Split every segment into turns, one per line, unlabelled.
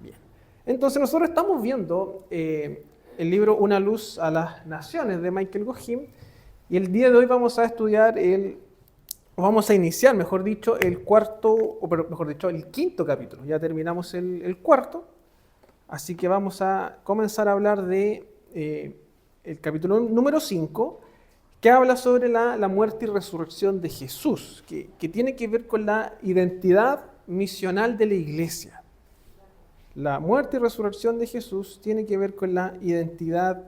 Bien. Entonces nosotros estamos viendo el libro Una luz a las naciones de Michael Gohim, y el día de hoy vamos a estudiar vamos a iniciar, mejor dicho, el quinto capítulo. Ya terminamos el cuarto, así que vamos a comenzar a hablar de el capítulo número 5, que habla sobre la muerte y resurrección de Jesús, que tiene que ver con la identidad misional de la iglesia. La muerte y resurrección de Jesús tiene que ver con la identidad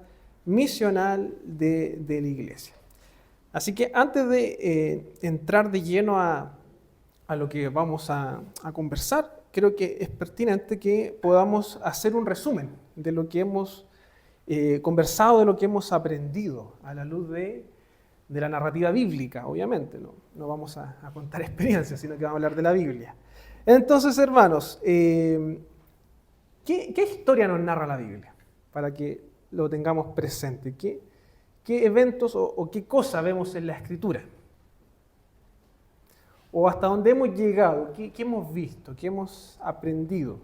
misional de la iglesia. Así que antes de entrar de lleno a lo que vamos a conversar, creo que es pertinente que podamos hacer un resumen de lo que hemos conversado, de lo que hemos aprendido a la luz de la narrativa bíblica, obviamente. No vamos a contar experiencias, sino que vamos a hablar de la Biblia. Entonces, hermanos, ¿qué historia nos narra la Biblia? Para que lo tengamos presente. ¿Qué eventos o qué cosa vemos en la Escritura? ¿O hasta dónde hemos llegado? ¿Qué hemos visto? ¿Qué hemos aprendido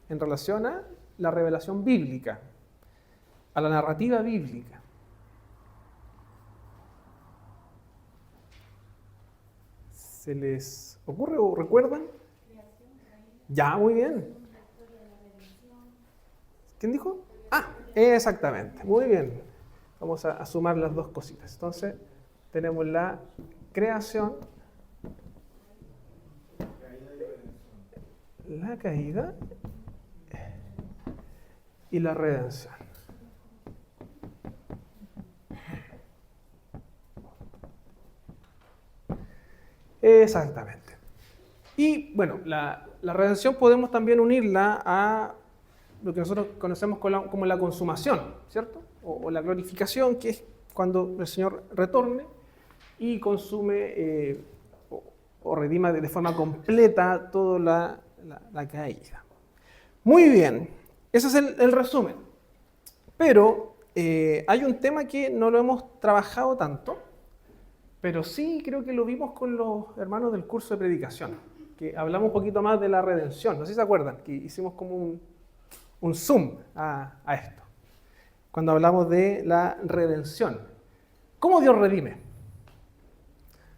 en relación a la revelación bíblica, a la narrativa bíblica? ¿Se les ocurre o recuerdan? Ya, muy bien. ¿Quién dijo? Exactamente, muy bien. Vamos a sumar las dos cositas. Entonces, tenemos la creación, la caída y la redención. Exactamente. Y bueno, la redención podemos también unirla a lo que nosotros conocemos como la consumación, ¿cierto? O la glorificación, que es cuando el Señor retorne y consume o redima de forma completa toda la caída. Muy bien, ese es el resumen. Pero hay un tema que no lo hemos trabajado tanto, pero sí creo que lo vimos con los hermanos del curso de predicación, que hablamos un poquito más de la redención. No sé si se acuerdan, que hicimos como un zoom a esto, cuando hablamos de la redención. ¿Cómo Dios redime?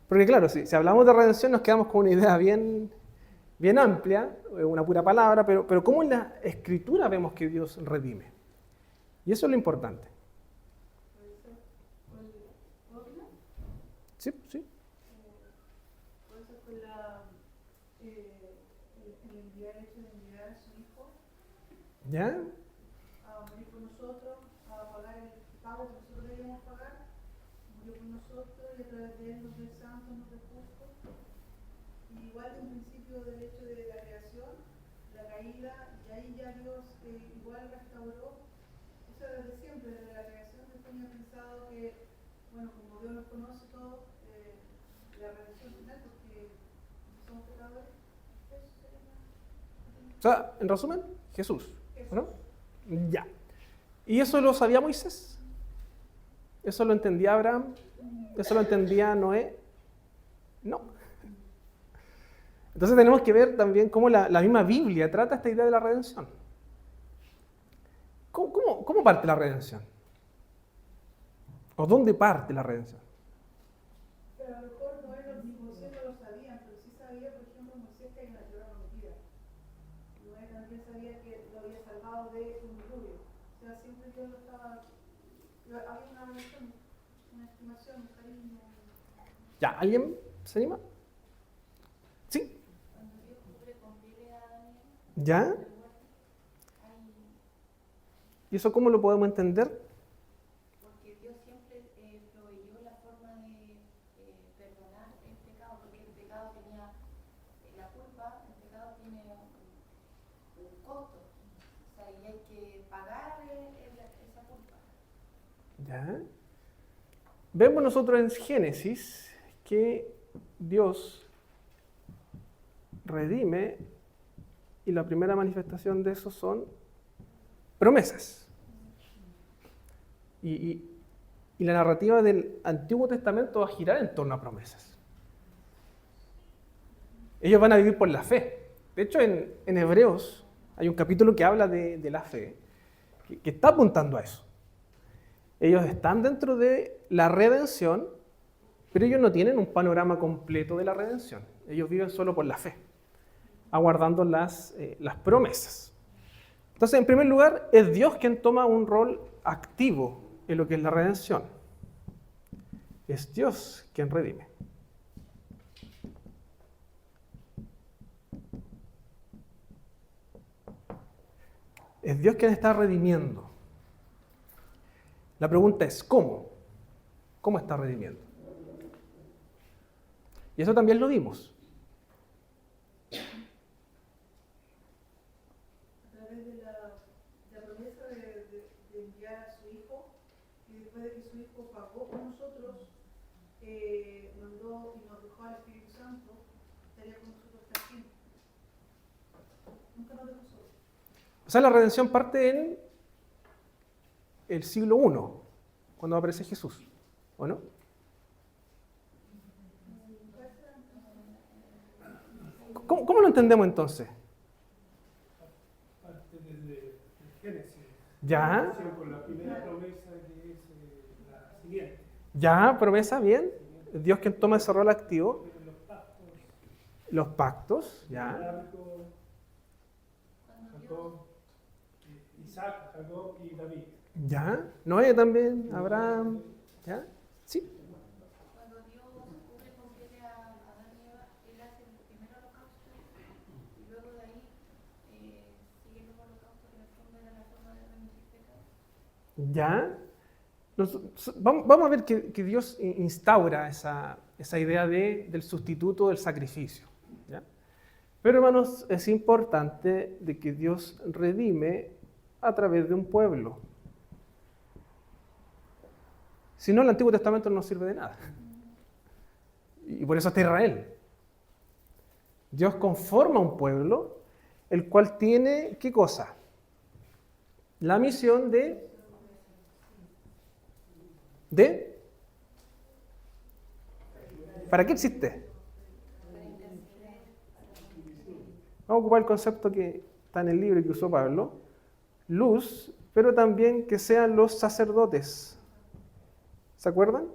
Porque claro, si hablamos de redención nos quedamos con una idea bien amplia, una pura palabra, pero ¿cómo en la Escritura vemos que Dios redime? Y eso es lo importante. Sí.
Puede ser con el hecho de enviar a su Hijo
¿Ya?
a morir por nosotros, a pagar el pago que nosotros debíamos pagar, murió por nosotros y a través de él nos dio santo, nos dio justo. Y igual en principio del hecho de la creación, la caída, y ahí ya Dios igual restauró, o sea, desde siempre, desde la creación, Dios tenía pensado que, bueno, como Dios nos conoce todos, la redención final, porque somos pecadores, eso sería más.
O sea, en resumen, Jesús, ¿no? Ya. ¿Y eso lo sabía Moisés? ¿Eso lo entendía Abraham? ¿Eso lo entendía Noé? No. Entonces tenemos que ver también cómo la misma Biblia trata esta idea de la redención. ¿Cómo parte la redención? ¿O dónde parte la redención?
Pero a lo mejor Noé y Moisés no lo sabían, pero sí sabía, por ejemplo, Moisés que hay una tierra prometida. Noé también sabía que lo había salvado de un diluvio. O sea, siempre Dios lo estaba. Había una relación, una estimación, un cariño.
¿Ya? ¿Alguien se anima? ¿Sí?
Cuando Dios cubre con piel a Daniel,
¿Ya? ¿Y eso cómo lo podemos entender?
porque Dios siempre proveyó la forma de perdonar el pecado, porque el pecado tenía la culpa, el pecado tiene un costo, o sea, y hay que pagar esa culpa.
¿Ya? Vemos nosotros en Génesis que Dios redime y la primera manifestación de eso son promesas. Y la narrativa del Antiguo Testamento va a girar en torno a promesas. Ellos van a vivir por la fe. De hecho, en Hebreos Hay un capítulo que habla de la fe, que está apuntando a eso. Ellos están dentro de la redención, pero ellos no tienen un panorama completo de la redención. Ellos viven solo por la fe, aguardando las promesas. Entonces, en primer lugar, es Dios quien toma un rol activo en lo que es la redención. Es Dios quien redime. Es Dios quien está redimiendo. La pregunta es, ¿cómo? ¿Cómo está redimiendo? Y eso también lo vimos.
A través de la promesa de enviar a su Hijo, y después de que su Hijo pagó por nosotros, mandó y nos dejó al Espíritu Santo, estaría con nosotros hasta siempre. Nunca nos dejó solos.
O sea, la redención parte en el siglo I, cuando aparece Jesús, ¿o no? ¿Cómo lo entendemos entonces?
Parte desde Génesis.
Ya,
Con la primera promesa que es la siguiente.
ya, promesa, bien. Dios quien toma ese rol activo.
Los pactos,
Los pactos, ya.
Abraham, Jacob, Isaac, Jacob y David.
Ya. Noé también, Abraham, ya. Sí.
Cuando Dios cubre con piel a Adán y Eva, Él hace el primer holocausto y luego de ahí siguen los holocaustos que en el fondo era la forma de remitir pecados.
Ya. Vamos a ver que Dios instaura esa idea del sustituto del sacrificio. ¿Ya? Pero hermanos, es importante de que Dios redime a través de un pueblo. Si no, el Antiguo Testamento no sirve de nada. Y por eso está Israel. Dios conforma un pueblo, el cual tiene, ¿qué cosa? La misión de ¿para qué existe? Vamos a ocupar el concepto que está en el libro que usó Pablo, luz, pero también que sean los sacerdotes. ¿Se acuerdan?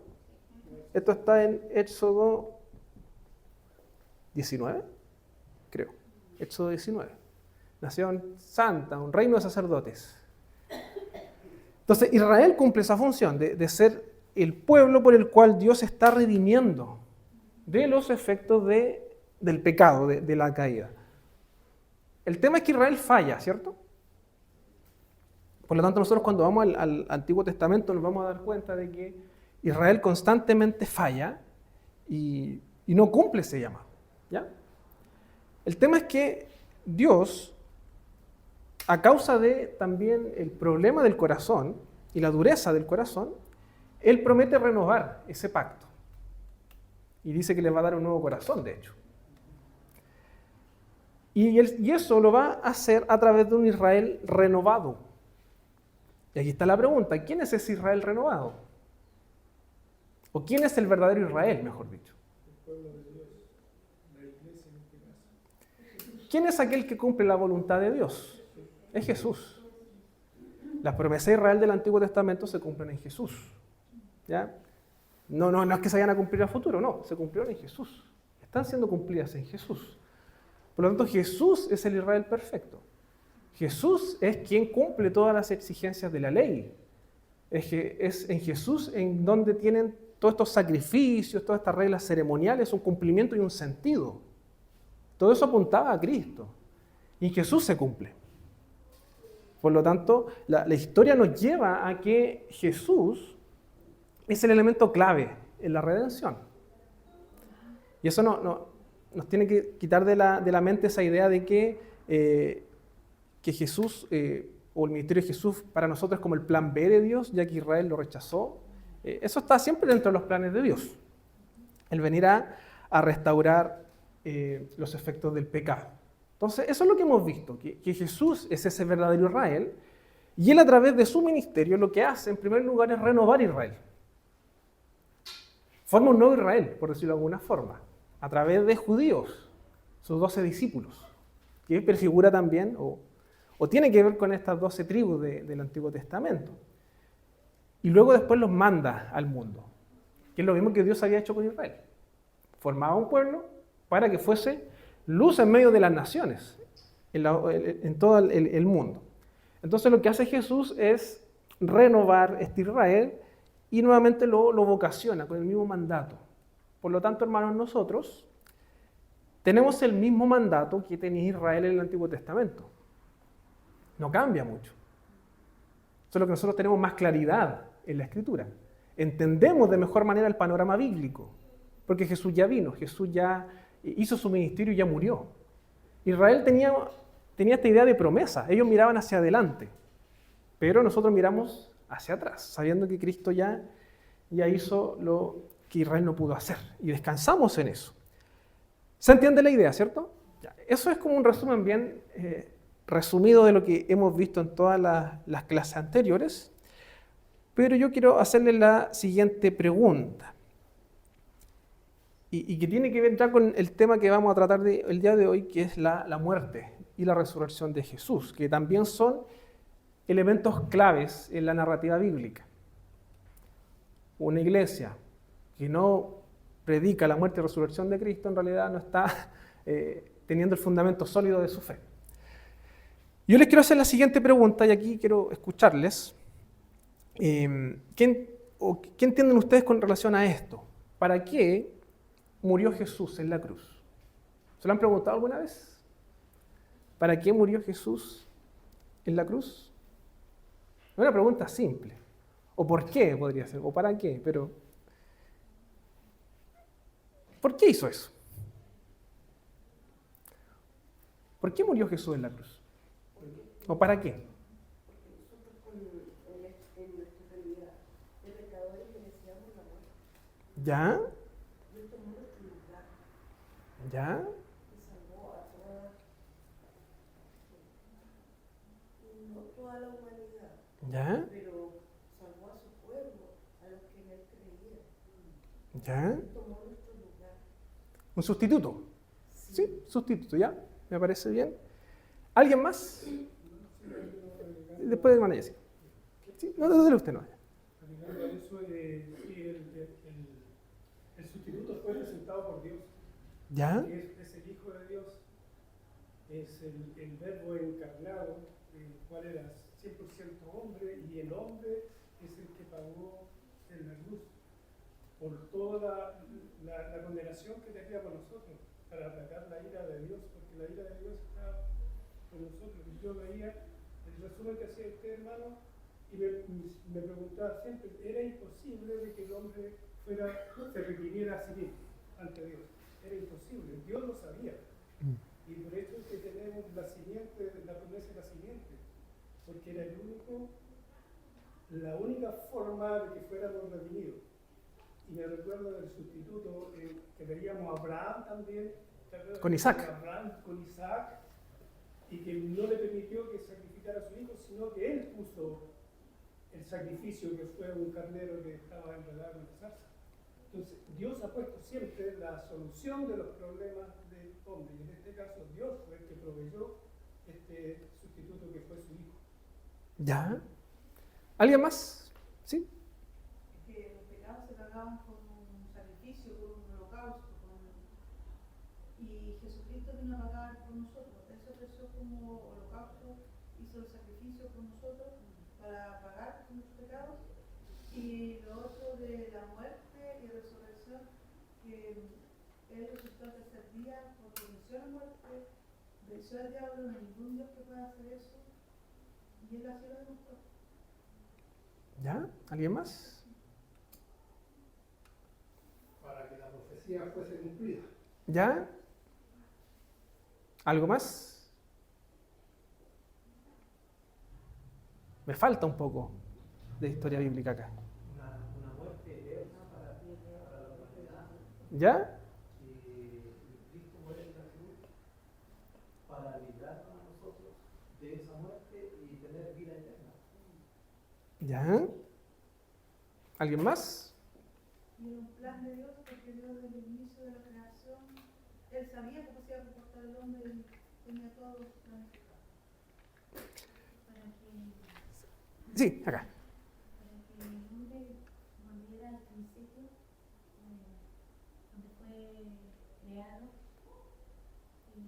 Esto está en Éxodo 19, creo. Éxodo 19. Nación santa, un reino de sacerdotes. Entonces, Israel cumple esa función de ser el pueblo por el cual Dios está redimiendo de los efectos del pecado, de la caída. El tema es que Israel falla, ¿cierto? Por lo tanto, nosotros cuando vamos al Antiguo Testamento nos vamos a dar cuenta de que Israel constantemente falla y no cumple ese llamado. ¿Ya? El tema es que Dios, a causa de también el problema del corazón y la dureza del corazón, Él promete renovar ese pacto. Y dice que les va a dar un nuevo corazón, de hecho. Y eso lo va a hacer a través de un Israel renovado. Y aquí está la pregunta, ¿quién es ese Israel renovado? ¿O quién es el verdadero Israel, mejor dicho?
El pueblo de Dios, la iglesia en este caso.
¿Quién es aquel que cumple la voluntad de Dios? Es Jesús. Las promesas de Israel del Antiguo Testamento se cumplen en Jesús. ¿Ya? No es que se vayan a cumplir a futuro, no, se cumplieron en Jesús. Están siendo cumplidas en Jesús. Por lo tanto, Jesús es el Israel perfecto. Jesús es quien cumple todas las exigencias de la ley. Es en Jesús en donde tienen todos estos sacrificios, todas estas reglas ceremoniales, un cumplimiento y un sentido. Todo eso apuntaba a Cristo. Y en Jesús se cumple. Por lo tanto, la historia nos lleva a que Jesús es el elemento clave en la redención. Y eso nos tiene que quitar de la mente esa idea de que Jesús, o el ministerio de Jesús para nosotros es como el plan B de Dios, ya que Israel lo rechazó. Eso está siempre dentro de los planes de Dios. Él venir a restaurar los efectos del pecado. Entonces, eso es lo que hemos visto, que Jesús es ese verdadero Israel, y Él a través de su ministerio lo que hace, en primer lugar, es renovar Israel. Forma un nuevo Israel, por decirlo de alguna forma, a través de judíos, sus 12 discípulos, que prefigura también, o o tiene que ver con estas 12 tribus del Antiguo Testamento. Y luego después los manda al mundo, que es lo mismo que Dios había hecho con Israel. Formaba un pueblo para que fuese luz en medio de las naciones, en todo el mundo. Entonces lo que hace Jesús es renovar este Israel y nuevamente lo vocaciona con el mismo mandato. Por lo tanto, hermanos, nosotros tenemos el mismo mandato que tenía Israel en el Antiguo Testamento. No cambia mucho. Solo que nosotros tenemos más claridad en la Escritura. Entendemos de mejor manera el panorama bíblico, porque Jesús ya vino, Jesús ya hizo su ministerio y ya murió. Israel tenía esta idea de promesa, ellos miraban hacia adelante, pero nosotros miramos hacia atrás, sabiendo que Cristo ya hizo lo que Israel no pudo hacer, y descansamos en eso. ¿Se entiende la idea, cierto? Ya, eso es como un resumen bien resumido de lo que hemos visto en todas las clases anteriores, pero yo quiero hacerle la siguiente pregunta, y que tiene que ver ya con el tema que vamos a tratar el día de hoy, que es la muerte y la resurrección de Jesús, que también son elementos claves en la narrativa bíblica. Una iglesia que no predica la muerte y resurrección de Cristo en realidad no está teniendo el fundamento sólido de su fe. Yo les quiero hacer la siguiente pregunta y aquí quiero escucharles. ¿Qué entienden ustedes con relación a esto? ¿Para qué murió Jesús en la cruz? ¿Se lo han preguntado alguna vez? ¿Para qué murió Jesús en la cruz? Es una pregunta simple. ¿O por qué podría ser? ¿O para qué? Pero ¿por qué hizo eso? ¿Por qué murió Jesús en la cruz? ¿O para qué? ¿Ya? ¿Ya?
No toda la humanidad,
¿Ya?
pero salvó a su pueblo, a los que en él creían.
¿Ya?
Él tomó nuestro lugar.
¿Un sustituto? Sí, sustituto, ¿ya? Me parece bien. ¿Alguien más? Después de hermana Jessica. Sí, no, dale usted, no.
Agregando a eso, el sustituto fue presentado por Dios.
¿Ya?
Es el Hijo de Dios, es el Verbo encarnado, el cual era 100% hombre, y el hombre es el que pagó en la cruz por toda la condenación que teníamos nosotros, para aplacar la ira de Dios, porque la ira de Dios está con nosotros. Yo veía el resumen que hacía este hermano y me preguntaba siempre, era imposible de que el hombre se requiriera a sí mismo ante Dios. Era imposible, Dios lo sabía. Y por eso es que tenemos la promesa de la simiente, porque era la única forma de que fuéramos redimidos. Y me recuerdo del sustituto que veíamos a Abraham también,
con Isaac.
Con Isaac, y que no le permitió que sacrificara a su hijo, sino que él puso el sacrificio, que fue un carnero que estaba enredado en la zarza. Entonces, Dios ha puesto siempre la solución de los problemas del hombre, y en este caso Dios fue el que proveyó este sustituto que fue su hijo.
¿Ya? ¿Alguien más? ¿Sí?
Que los pecados se pagaban con un sacrificio, con un holocausto, y Jesucristo vino a pagar por nosotros. Él se ofreció como holocausto, hizo el sacrificio por nosotros para pagar por nuestros pecados. Y lo otro de la muerte y resurrección, que Él resucitó al tercer día porque venció la muerte, venció al diablo, no hay ningún Dios que pueda hacer eso, y Él así lo demostró.
¿Ya? ¿Alguien más?
Para que la profecía fuese cumplida.
¿Ya? ¿Algo más? Me falta un poco de historia bíblica acá.
Una muerte eterna para la humanidad.
¿Ya?
Cristo muere en la cruz para librarnos a nosotros de esa muerte y tener vida eterna.
¿Ya? ¿Alguien más?
Y era un plan de Dios, porque Dios desde el inicio de la creación, Él sabía que se iba a comportar el hombre y tenía todos los planificados.
Sí, acá.
Para que el hombre volviera al principio, donde fue creado, y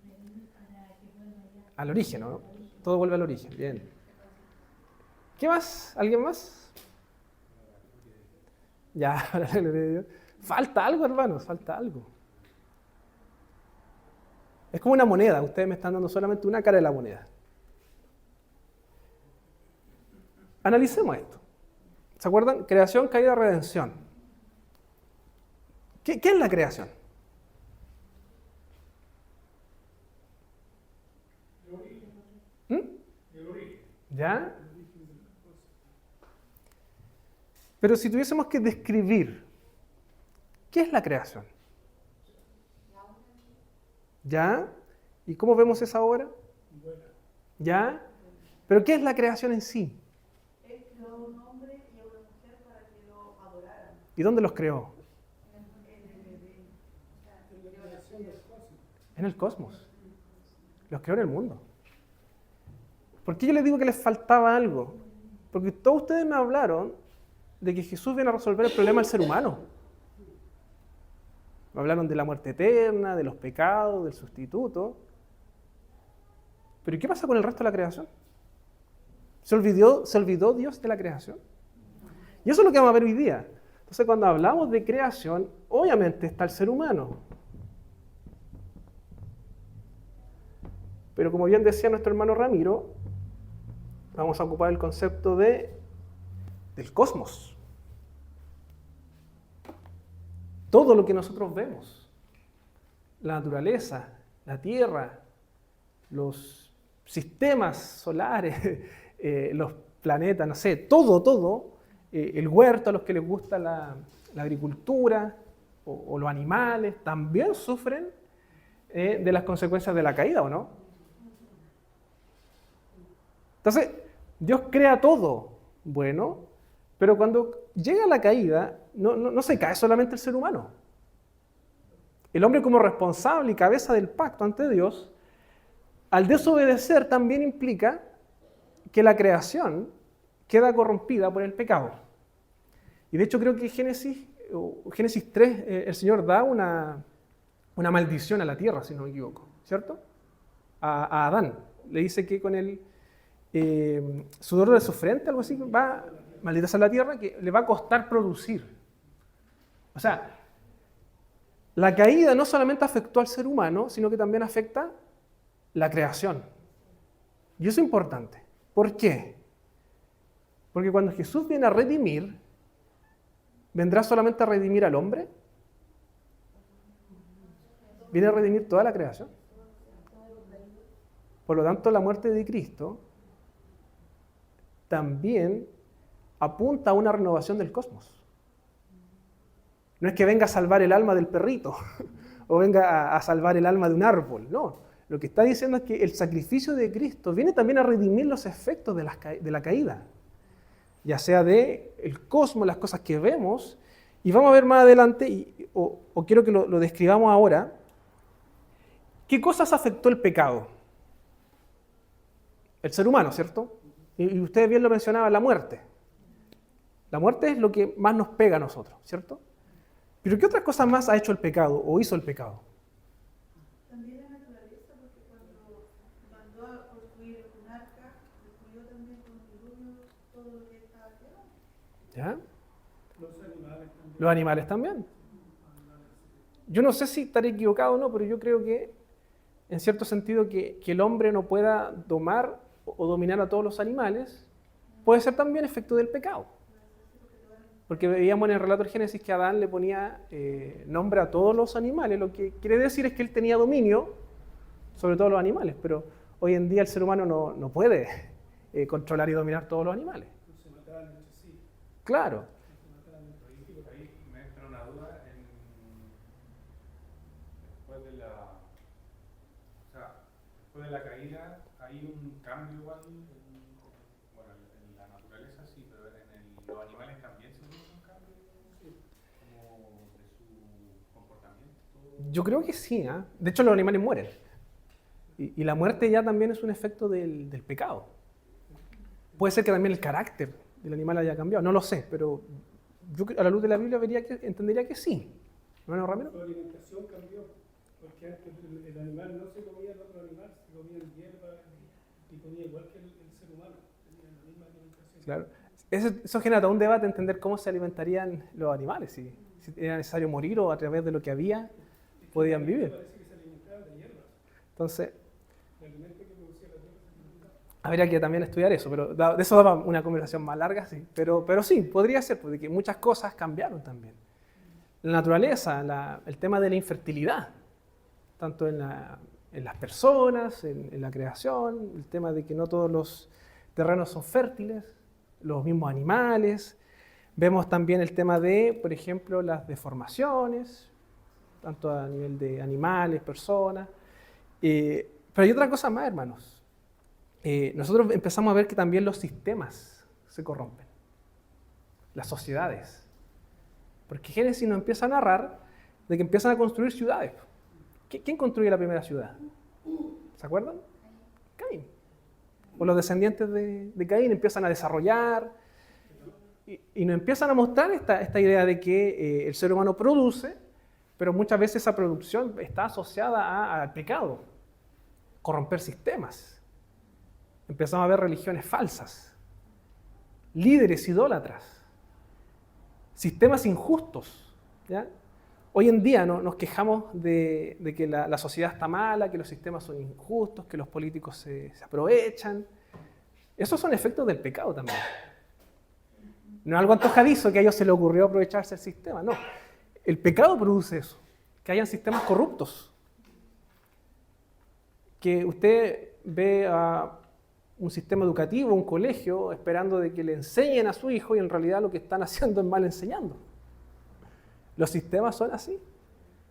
redimir para que vuelva ya
Al origen, ¿no?
al origen.
Todo vuelve al origen. Bien. ¿Qué más? ¿Alguien más? Ya, para la gloria de Dios. Falta algo, hermanos, falta algo. Es como una moneda. Ustedes me están dando solamente una cara de la moneda. Analicemos esto. ¿Se acuerdan? Creación, caída, redención. ¿Qué es la creación? ¿Mm? ¿Ya? Pero si tuviésemos que describir, ¿qué es la creación? ¿Ya? ¿Y cómo vemos esa obra? ¿Ya? ¿Pero qué es la creación en sí?
Él creó a un hombre y a una mujer para que lo adoraran.
¿Y dónde los creó? En el cosmos. Los creó en el mundo. ¿Por qué yo les digo que les faltaba algo? Porque todos ustedes me hablaron de que Jesús viene a resolver el problema del ser humano. Me hablaron de la muerte eterna, de los pecados, del sustituto. Pero ¿y qué pasa con el resto de la creación? ¿Se olvidó Dios de la creación? Y eso es lo que vamos a ver hoy día. Entonces, cuando hablamos de creación, obviamente está el ser humano. Pero como bien decía nuestro hermano Ramiro, vamos a ocupar el concepto del cosmos. Todo lo que nosotros vemos, la naturaleza, la tierra, los sistemas solares, los planetas, no sé, todo, el huerto a los que les gusta la agricultura o los animales, también sufren de las consecuencias de la caída, ¿o no? Entonces, Dios crea todo bueno, pero cuando llega la caída, no se cae solamente el ser humano. El hombre como responsable y cabeza del pacto ante Dios, al desobedecer también implica que la creación queda corrompida por el pecado. Y de hecho creo que Génesis 3, el Señor da una maldición a la tierra, si no me equivoco, ¿cierto? A Adán. Le dice que con el sudor de su frente, algo así, va, maldita sea la tierra, que le va a costar producir. O sea, la caída no solamente afectó al ser humano, sino que también afecta la creación. Y eso es importante. ¿Por qué? Porque cuando Jesús viene a redimir, ¿vendrá solamente a redimir al hombre? Viene a redimir toda la creación. Por lo tanto, la muerte de Cristo también apunta a una renovación del cosmos. No es que venga a salvar el alma del perrito o venga a salvar el alma de un árbol, no. Lo que está diciendo es que el sacrificio de Cristo viene también a redimir los efectos de la caída, ya sea del cosmos, las cosas que vemos, y vamos a ver más adelante, o quiero que lo describamos ahora, qué cosas afectó el pecado. El ser humano, ¿cierto? Y ustedes bien lo mencionaban, la muerte. La muerte es lo que más nos pega a nosotros, ¿cierto? Pero ¿qué otras cosas más ha hecho el pecado o hizo el pecado?
También la naturaleza, porque cuando mandó a construir un arca, destruyó también con el diluvio todo lo que estaba creado.
¿Ya?
Los animales también.
Los animales también. Yo no sé si estaré equivocado o no, pero yo creo que, en cierto sentido, que el hombre no pueda domar o dominar a todos los animales, puede ser también efecto del pecado. Porque veíamos en el relato del Génesis que Adán le ponía nombre a todos los animales, lo que quiere decir es que él tenía dominio sobre todos los animales, pero hoy en día el ser humano no puede controlar y dominar todos los animales.
Se mataban entre sí.
Claro.
Se mataban entre sí.
Ahí me entra una duda después de después de la caída hay un cambio igual en la naturaleza sí, pero los animales también se produce un cambio como de su comportamiento.
Yo creo que sí, ¿eh? De hecho los animales mueren. Y la muerte ya también es un efecto del pecado. Puede ser que también el carácter del animal haya cambiado, no lo sé, pero yo a la luz de la Biblia entendería que sí. ¿No, Ramiro?
Su alimentación cambió, porque antes el animal no se comía el otro animal, se comía hierba y comía igual que el ser humano, tenían la misma alimentación.
Claro. Eso genera todo un debate, entender cómo se alimentarían los animales, si era necesario morir o a través de lo que había podían vivir.
Parece que se alimentaban de hierbas,
Entonces,
el alimento que producía la tierra se alimentaba.
habría que también estudiar eso, pero de eso daba una conversación más larga, sí. Pero sí, podría ser, porque muchas cosas cambiaron también. La naturaleza, el tema de la infertilidad, tanto en las personas, en la creación, el tema de que no todos los terrenos son fértiles, los mismos animales. Vemos también el tema de, por ejemplo, las deformaciones, tanto a nivel de animales, personas. Pero hay otra cosa más, hermanos. Nosotros empezamos a ver que también los sistemas se corrompen, las sociedades. Porque Génesis nos empieza a narrar de que empiezan a construir ciudades. ¿Quién construye la primera ciudad? ¿Se acuerdan? Caín. O los descendientes de Caín empiezan a desarrollar y nos empiezan a mostrar esta idea de que el ser humano produce, pero muchas veces esa producción está asociada al pecado, corromper sistemas. Empezamos a ver religiones falsas, líderes idólatras, sistemas injustos. ¿Ya? Hoy en día nos quejamos de que la sociedad está mala, que los sistemas son injustos, que los políticos se aprovechan. Esos son efectos del pecado también. No es algo antojadizo que a ellos se les ocurrió aprovecharse del sistema, no. El pecado produce eso, que hayan sistemas corruptos. Que usted ve a un sistema educativo, un colegio, esperando de que le enseñen a su hijo y en realidad lo que están haciendo es mal enseñando. Los sistemas son así.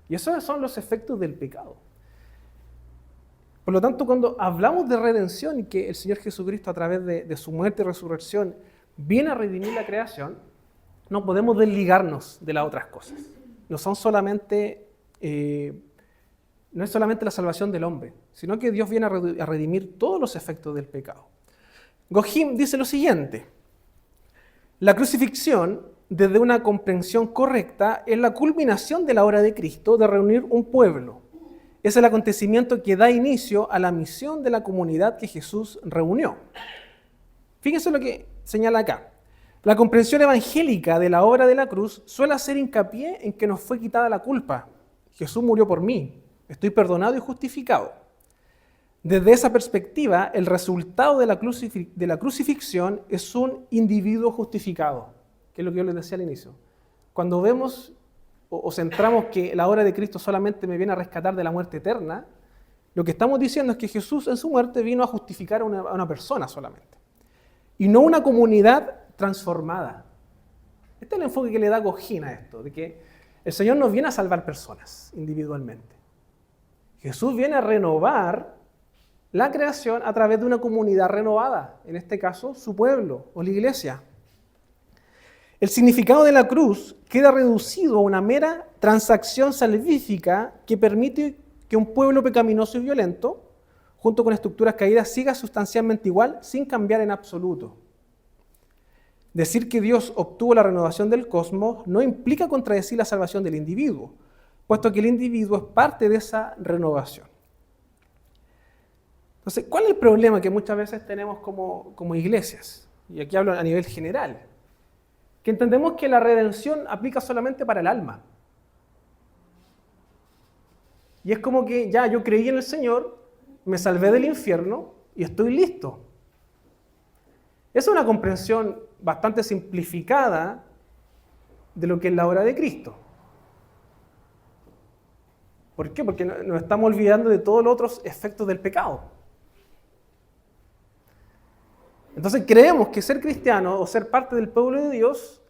Y esos son los efectos del pecado. Por lo tanto, cuando hablamos de redención y que el Señor Jesucristo a través de su muerte y resurrección viene a redimir la creación, no podemos desligarnos de las otras cosas. No es solamente la salvación del hombre, sino que Dios viene a redimir todos los efectos del pecado. Gohim dice lo siguiente: la crucifixión, desde una comprensión correcta, es la culminación de la obra de Cristo de reunir un pueblo. Es el acontecimiento que da inicio a la misión de la comunidad que Jesús reunió. Fíjense lo que señala acá. La comprensión evangélica de la obra de la cruz suele hacer hincapié en que nos fue quitada la culpa. Jesús murió por mí. Estoy perdonado y justificado. Desde esa perspectiva, el resultado de la crucifixión es un individuo justificado, que es lo que yo les decía al inicio. Cuando vemos o centramos que la obra de Cristo solamente me viene a rescatar de la muerte eterna, lo que estamos diciendo es que Jesús en su muerte vino a justificar a una persona solamente, y no una comunidad transformada. Este es el enfoque que le da Gohim a esto, de que el Señor no viene a salvar personas individualmente. Jesús viene a renovar la creación a través de una comunidad renovada, en este caso su pueblo o la iglesia. El significado de la cruz queda reducido a una mera transacción salvífica que permite que un pueblo pecaminoso y violento, junto con estructuras caídas, siga sustancialmente igual sin cambiar en absoluto. Decir que Dios obtuvo la renovación del cosmos no implica contradecir la salvación del individuo, puesto que el individuo es parte de esa renovación. Entonces, ¿cuál es el problema que muchas veces tenemos como iglesias? Y aquí hablo a nivel general. Que entendemos que la redención aplica solamente para el alma. Y es como que ya yo creí en el Señor, me salvé del infierno y estoy listo. Esa es una comprensión bastante simplificada de lo que es la obra de Cristo. ¿Por qué? Porque nos estamos olvidando de todos los otros efectos del pecado. Entonces creemos que ser cristiano o ser parte del pueblo de Dios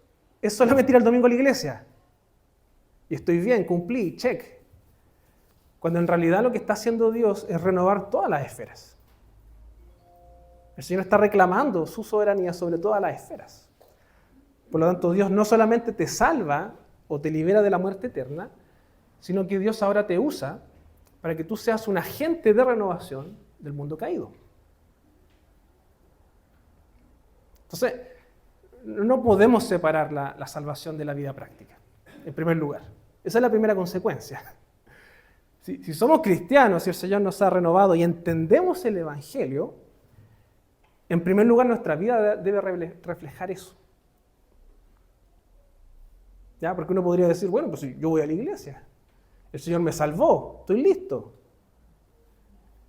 es solamente ir al domingo a la iglesia. Y estoy bien, cumplí, check. Cuando en realidad lo que está haciendo Dios es renovar todas las esferas. El Señor está reclamando su soberanía sobre todas las esferas. Por lo tanto, Dios no solamente te salva o te libera de la muerte eterna, sino que Dios ahora te usa para que tú seas un agente de renovación del mundo caído. Entonces, no podemos separar la salvación de la vida práctica, en primer lugar. Esa es la primera consecuencia. Si somos cristianos, si el Señor nos ha renovado y entendemos el Evangelio, en primer lugar nuestra vida debe reflejar eso. ¿Ya? Porque uno podría decir, bueno, pues yo voy a la iglesia, el Señor me salvó, estoy listo.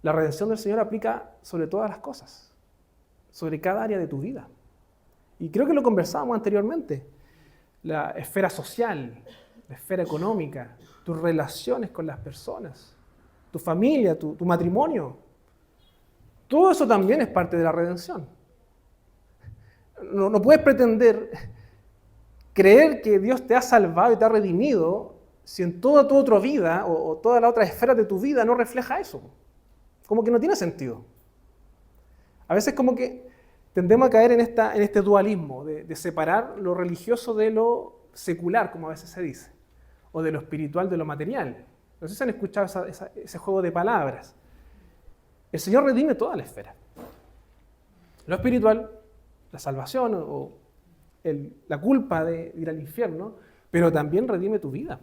La redención del Señor aplica sobre todas las cosas, sobre cada área de tu vida. Y creo que lo conversábamos anteriormente. La esfera social, la esfera económica, tus relaciones con las personas, tu familia, tu matrimonio. Todo eso también es parte de la redención. No puedes pretender creer que Dios te ha salvado y te ha redimido si en toda tu otra vida o toda la otra esfera de tu vida no refleja eso. Como que no tiene sentido. A veces como que tendemos a caer en este dualismo de separar lo religioso de lo secular, como a veces se dice, o de lo espiritual de lo material. No sé si han escuchado ese juego de palabras. El Señor redime toda la esfera. Lo espiritual, la salvación o la culpa de ir al infierno, pero también redime tu vida.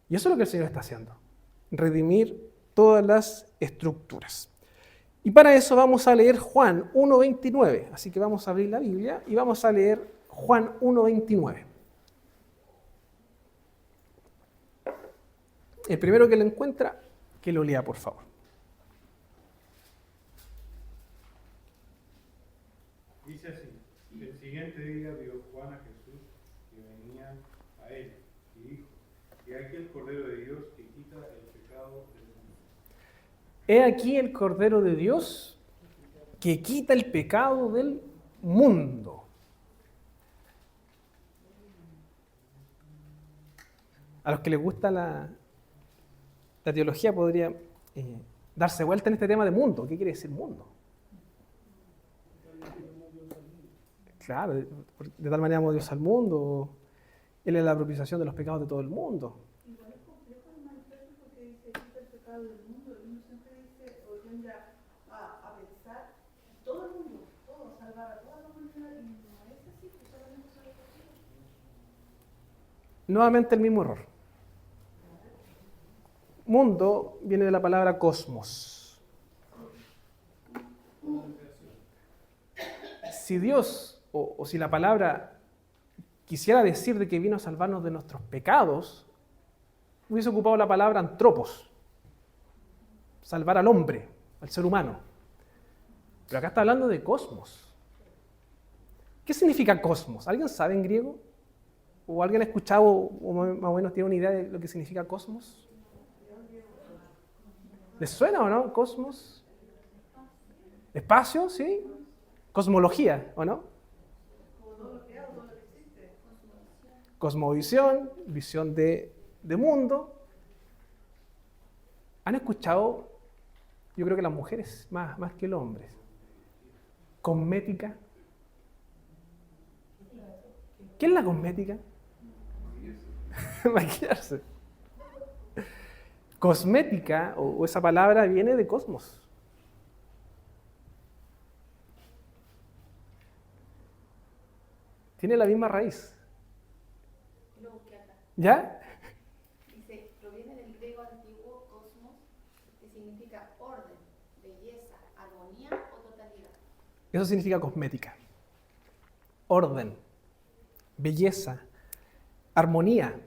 Y eso es lo que el Señor está haciendo, redimir todas las estructuras. Y para eso vamos a leer Juan 1:29. Así que vamos a abrir la Biblia y vamos a leer Juan 1:29. El primero que lo encuentra, que lo lea, por favor.
Dice así: el siguiente día vio Juan a Jesús que venía a él y dijo: he aquí el Cordero de Dios que quita el pecado del mundo.
He aquí el Cordero de Dios que quita el pecado del mundo. A los que les gusta la teología podría darse vuelta en este tema de mundo. ¿Qué quiere decir mundo? Claro, de tal manera amó Dios al mundo. Él es la propiciación de los pecados de todo el mundo.
Igual es complejo el manifiesto porque dice quita el pecado del mundo. Y uno siempre dice, o tiende a pensar todo el mundo, todo, salvar a toda la humanidad. Y no es así, que solamente son los pecados.
Nuevamente el mismo error. Mundo viene de la palabra cosmos. Si Dios, o si la palabra quisiera decir de que vino a salvarnos de nuestros pecados, hubiese ocupado la palabra antropos, salvar al hombre, al ser humano. Pero acá está hablando de cosmos. ¿Qué significa cosmos? ¿Alguien sabe en griego? ¿O alguien ha escuchado o más o menos tiene una idea de lo que significa cosmos? ¿Les suena o no? Cosmos. Espacio, ¿sí? Cosmología, ¿o no? Cosmovisión, visión de mundo. ¿Han escuchado? Yo creo que las mujeres más que los hombres. Cosmética. ¿Qué es la cosmética? Maquillarse. Cosmética, o esa palabra viene de cosmos. Tiene la misma raíz.
Lo busqué acá.
¿Ya?
Dice, proviene del griego antiguo cosmos, que significa orden, belleza, armonía o totalidad.
Eso significa cosmética. Orden, belleza, armonía.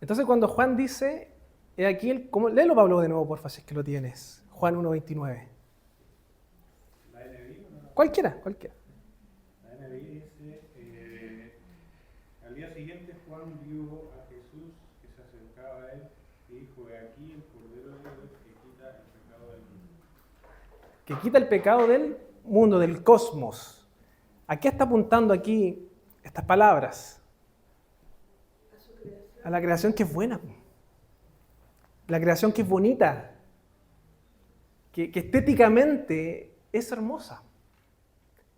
Entonces cuando Juan dice, he aquí léelo Pablo de nuevo, porfa, si es que lo tienes. Juan 1:29.
¿La NBI o no?
Cualquiera.
La NBI dice: al día siguiente Juan vio a Jesús que se acercaba a él y dijo: he aquí el Cordero de Dios que quita el pecado del mundo.
Que quita el pecado del mundo, del cosmos. ¿A qué está apuntando aquí estas palabras? A la creación que es buena. La creación que es bonita. Que estéticamente es hermosa.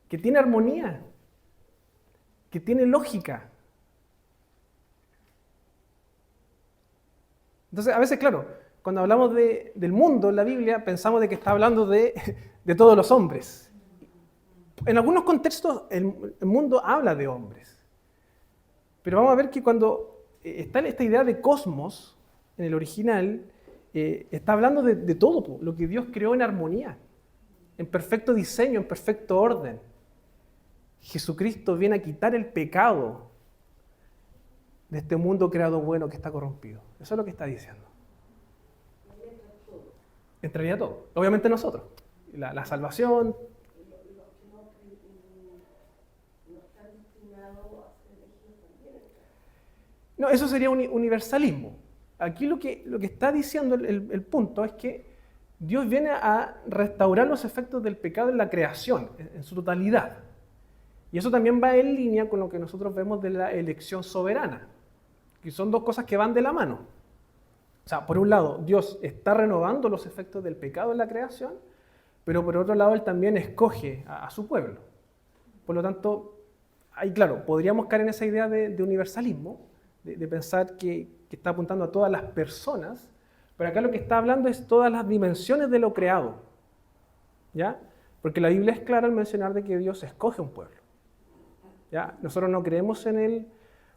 Que tiene armonía. Que tiene lógica. Entonces, a veces, claro, cuando hablamos del mundo en la Biblia, pensamos de que está hablando de todos los hombres. En algunos contextos, el mundo habla de hombres. Pero vamos a ver que cuando está en esta idea de cosmos, en el original, está hablando de todo, lo que Dios creó en armonía, en perfecto diseño, en perfecto orden. Jesucristo viene a quitar el pecado de este mundo creado bueno que está corrompido. Eso es lo que está diciendo. Entraría todo. Obviamente nosotros. La salvación. No, eso sería un universalismo. Aquí lo que está diciendo el punto es que Dios viene a restaurar los efectos del pecado en la creación, en su totalidad. Y eso también va en línea con lo que nosotros vemos de la elección soberana, que son dos cosas que van de la mano. O sea, por un lado, Dios está renovando los efectos del pecado en la creación, pero por otro lado, Él también escoge a su pueblo. Por lo tanto, ahí claro, podríamos caer en esa idea de universalismo, de pensar que está apuntando a todas las personas, pero acá lo que está hablando es todas las dimensiones de lo creado. ¿Ya? Porque la Biblia es clara al mencionar de que Dios escoge un pueblo. ¿Ya? Nosotros no creemos en el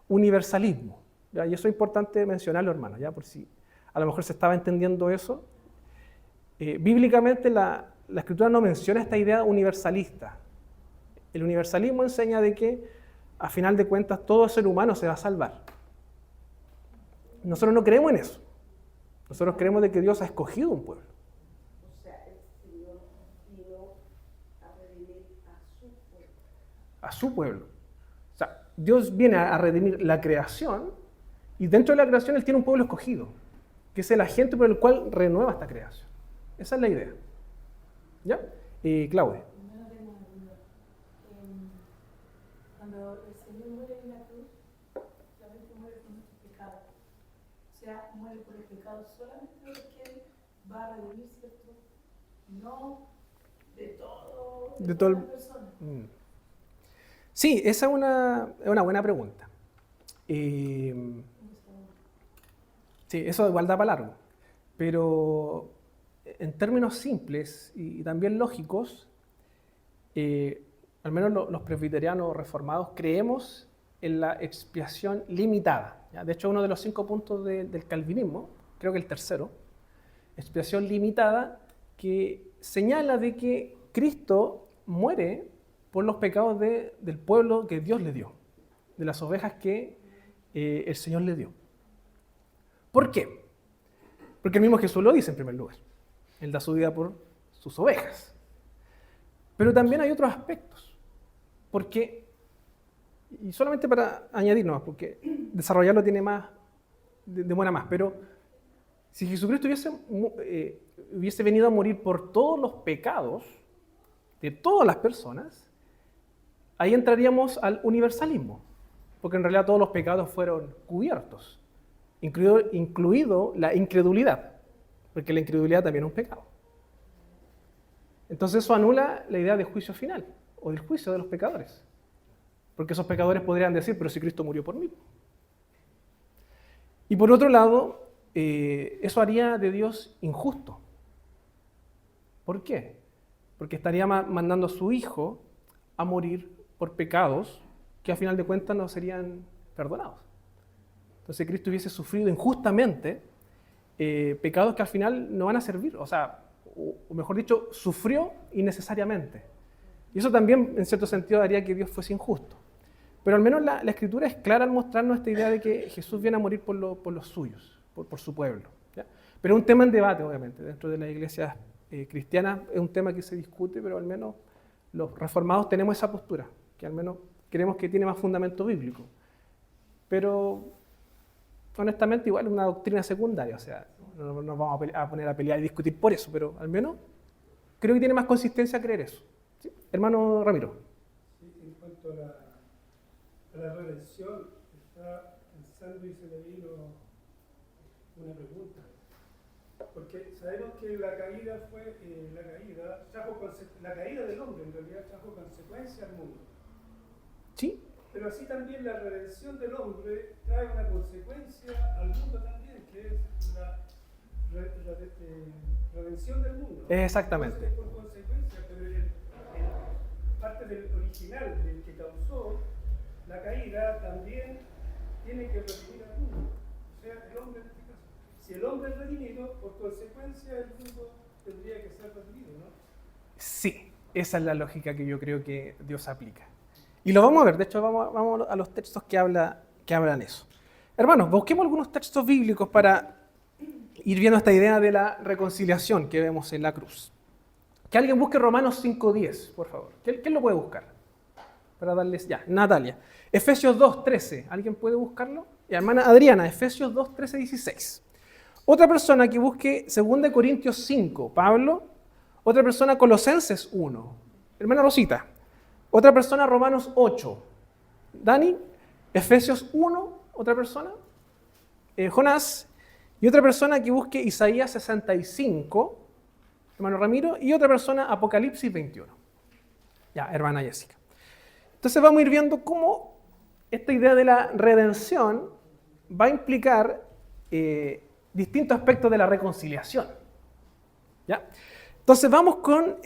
universalismo. ¿Ya? Y eso es importante mencionarlo, hermano, ¿ya? Por si a lo mejor se estaba entendiendo eso. Bíblicamente la Escritura no menciona esta idea universalista. El universalismo enseña de que, a final de cuentas, todo ser humano se va a salvar. Nosotros no creemos en eso. Nosotros creemos de que Dios ha escogido un pueblo.
O sea, el Señor vino a redimir a su pueblo.
A su pueblo. O sea, Dios viene a redimir la creación y dentro de la creación Él tiene un pueblo escogido, que es el agente por el cual renueva esta creación. Esa es la idea. ¿Ya? Claudia.
No tengo una duda. Cuando el Señor muere en la cruz, solamente muere por nuestros pecados. O sea, muere por el pecado solamente porque Él va a redimir, ¿cierto? No de todo,
De todo el-
las personas.
Sí, esa es una buena pregunta. Sí, eso igual da para largo. Pero en términos simples y también lógicos, al menos los presbiterianos reformados creemos en la expiación limitada. ¿Ya? De hecho, uno de los 5 puntos del calvinismo, creo que el tercero, expiación limitada, que señala de que Cristo muere por los pecados del pueblo que Dios le dio, de las ovejas que el Señor le dio. ¿Por qué? Porque el mismo Jesús lo dice en primer lugar. Él da su vida por sus ovejas. Pero también hay otros aspectos. Porque, y solamente para añadirnos, porque desarrollarlo tiene más, demora más, pero si Jesucristo hubiese venido a morir por todos los pecados de todas las personas, ahí entraríamos al universalismo, porque en realidad todos los pecados fueron cubiertos, incluido la incredulidad, porque la incredulidad también es un pecado. Entonces eso anula la idea de juicio final, o del juicio de los pecadores, porque esos pecadores podrían decir, pero si Cristo murió por mí. Y por otro lado, eso haría de Dios injusto. ¿Por qué? Porque estaría mandando a su Hijo a morir por pecados que a final de cuentas no serían perdonados. Entonces Cristo hubiese sufrido injustamente pecados que al final no van a servir, o sea, o mejor dicho, sufrió innecesariamente. Y eso también, en cierto sentido, haría que Dios fuese injusto. Pero al menos la Escritura es clara al mostrarnos esta idea de que Jesús viene a morir por los suyos, por su pueblo. ¿Ya? Pero es un tema en debate, obviamente, dentro de las iglesias cristianas es un tema que se discute, pero al menos los reformados tenemos esa postura, que al menos creemos que tiene más fundamento bíblico. Pero, honestamente, igual es una doctrina secundaria, o sea, no nos vamos a poner a pelear y discutir por eso, pero al menos creo que tiene más consistencia creer eso. ¿Sí? Hermano Ramiro.
Sí, en cuanto a la redención, está pensando y se me vino una pregunta. Porque sabemos que la caída fue, la caída del hombre en realidad trajo consecuencias al mundo.
¿Sí?
Pero así también la redención del hombre trae una consecuencia al mundo también, que es la redención del mundo.
Exactamente.
Entonces, por consecuencia, pero parte del original, del que causó la caída, también tiene que redimir al mundo. O sea, el hombre en este caso. Si el hombre es redimido, por consecuencia el mundo tendría que ser redimido, ¿no?
Sí, esa es la lógica que yo creo que Dios aplica. Y lo vamos a ver, de hecho vamos a los textos que hablan eso. Hermanos, busquemos algunos textos bíblicos para ir viendo esta idea de la reconciliación que vemos en la cruz. Que alguien busque Romanos 5:10, por favor. ¿Quién lo puede buscar? Para darles, ya, Natalia. Efesios 2:13, ¿alguien puede buscarlo? Y hermana Adriana, Efesios 2:13, 16. Otra persona que busque 2 Corintios 5, Pablo. Otra persona Colosenses 1, hermana Rosita. Otra persona Romanos 8, Dani. Efesios 1, otra persona, Jonás. Y otra persona que busque Isaías 65, hermano Ramiro. Y otra persona Apocalipsis 21. Ya, hermana Jessica. Entonces vamos a ir viendo cómo esta idea de la redención va a implicar distintos aspectos de la reconciliación. ¿Ya? Entonces vamos con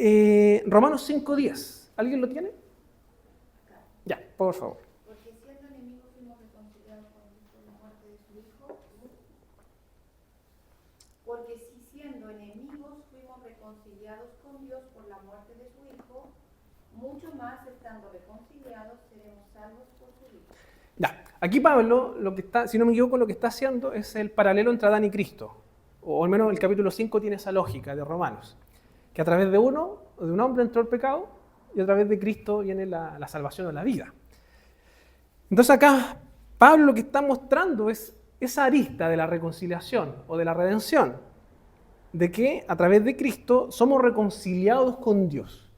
Romanos 5:10. ¿Alguien lo tiene? Ya, por favor.
Porque siendo enemigos fuimos reconciliados con Dios por la muerte de su Hijo. Porque si siendo enemigos fuimos reconciliados con Dios por la muerte de su Hijo, mucho más estando reconciliados seremos salvos por su Hijo.
Ya, aquí Pablo, lo que está, si no me equivoco, lo que está haciendo es el paralelo entre Adán y Cristo. O al menos el capítulo 5 tiene esa lógica de Romanos. Que a través de un hombre entró el pecado y a través de Cristo viene la salvación o la vida. Entonces acá Pablo lo que está mostrando es esa arista de la reconciliación o de la redención, de que a través de Cristo somos reconciliados con Dios.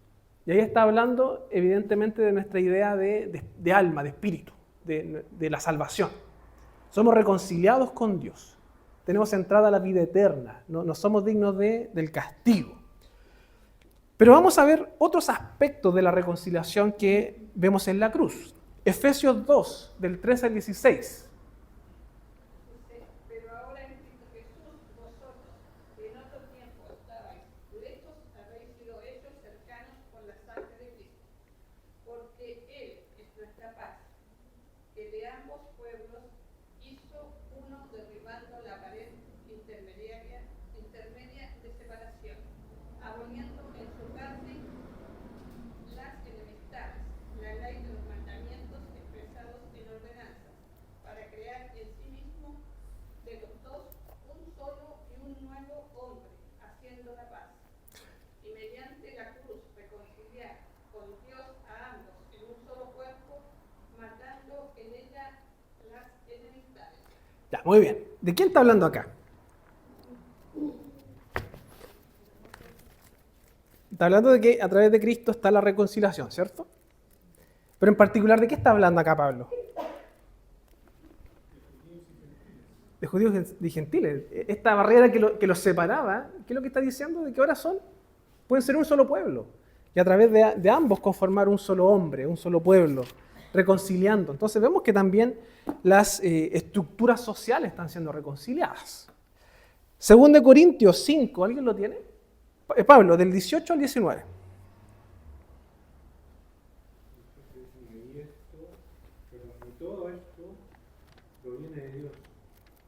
Y ahí está hablando evidentemente de nuestra idea de alma, de espíritu, de la salvación. Somos reconciliados con Dios. Tenemos entrada a la vida eterna. No somos dignos del castigo. Pero vamos a ver otros aspectos de la reconciliación que vemos en la cruz. Efesios 2, del 13 al 16.
Dice, pero ahora en Cristo Jesús, vosotros, que en otro tiempo estabais lejos, habéis sido hechos cercanos por la sangre de Cristo. Porque Él es nuestra paz, que de ambos pueblos hizo uno derribando la pared intermedia de separación, aboliendo en su carne las enemistades, la ley de los mandamientos expresados en ordenanzas, para crear en sí mismo de los dos un solo y un nuevo hombre, haciendo la paz, y mediante la cruz reconciliar con Dios a ambos en un solo cuerpo, matando en ella las enemistades.
Ya, muy bien. ¿De quién está hablando acá? Está hablando de que a través de Cristo está la reconciliación, ¿cierto? Pero en particular, ¿de qué está hablando acá Pablo? De judíos y gentiles. Esta barrera que los separaba, ¿qué es lo que está diciendo? De que ahora pueden ser un solo pueblo. Y a través de ambos conformar un solo hombre, un solo pueblo, reconciliando. Entonces vemos que también las estructuras sociales están siendo reconciliadas. 2 Corintios 5, ¿alguien lo tiene? Pablo, del 18 al 19.
Y todo esto proviene de Dios,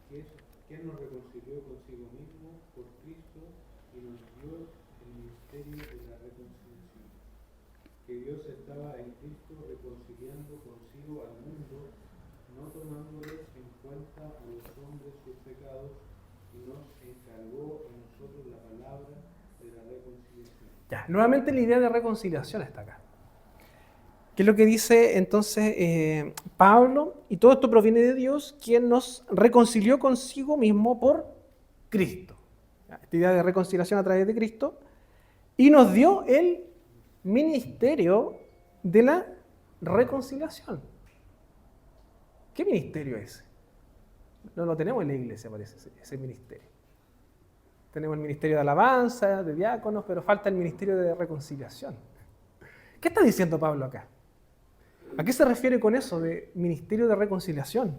que es quien nos reconcilió consigo mismo por Cristo y nos dio el ministerio de la reconciliación. Que Dios estaba en Cristo reconciliando consigo al mundo, no tomándoles en cuenta a los hombres sus pecados, y nos encargó a nosotros la palabra de la reconciliación.
Ya, nuevamente la idea de reconciliación está acá. ¿Qué es lo que dice entonces Pablo? Y todo esto proviene de Dios, quien nos reconcilió consigo mismo por Cristo. Esta idea de reconciliación a través de Cristo. Y nos dio el ministerio de la reconciliación. ¿Qué ministerio es ese? No lo tenemos en la iglesia, parece, ese ministerio. Tenemos el ministerio de alabanza, de diáconos, pero falta el ministerio de reconciliación. ¿Qué está diciendo Pablo acá? ¿A qué se refiere con eso de ministerio de reconciliación?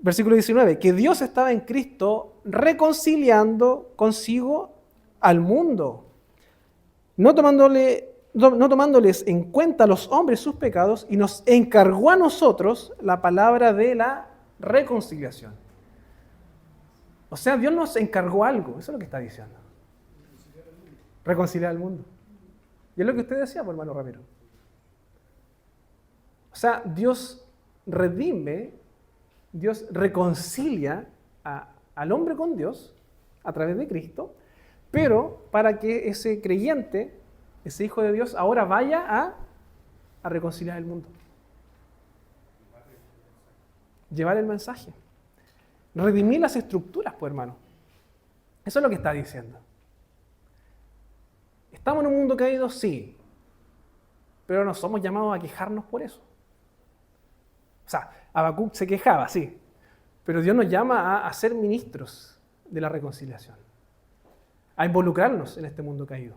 Versículo 19, que Dios estaba en Cristo reconciliando consigo al mundo, no tomándoles en cuenta a los hombres sus pecados, y nos encargó a nosotros la palabra de la reconciliación. O sea, Dios nos encargó algo, eso es lo que está diciendo. Reconciliar al mundo. Y es lo que usted decía, pues, hermano Ramiro. O sea, Dios redime, Dios reconcilia al hombre con Dios a través de Cristo, pero para que ese creyente, ese hijo de Dios, ahora vaya a reconciliar el mundo. Llevar el mensaje. Redimir las estructuras, pues, hermano. Eso es lo que está diciendo. ¿Estamos en un mundo caído? Sí. Pero no somos llamados a quejarnos por eso. O sea, Habacuc se quejaba, sí. Pero Dios nos llama a ser ministros de la reconciliación. A involucrarnos en este mundo caído.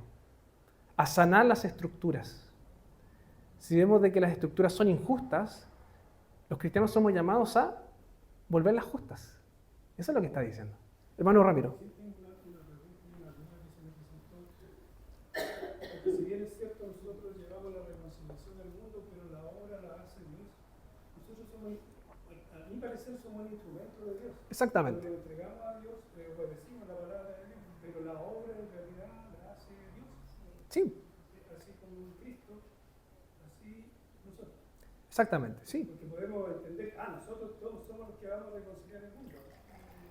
A sanar las estructuras. Si vemos de que las estructuras son injustas, los cristianos somos llamados a volverlas justas. Eso es lo que está diciendo. Hermano Ramiro.
Porque si bien es cierto, nosotros llevamos la reconciliación al mundo, pero la obra la hace Dios. Nosotros somos, a mi parecer, somos un instrumento de Dios.
Exactamente.
Lo entregamos a Dios, obedecimos la palabra de Dios, pero la obra en realidad la hace Dios.
Sí.
Así como Cristo, así nosotros.
Exactamente, sí.
Porque podemos entender, nosotros todos somos los que vamos a reconciliar el mundo,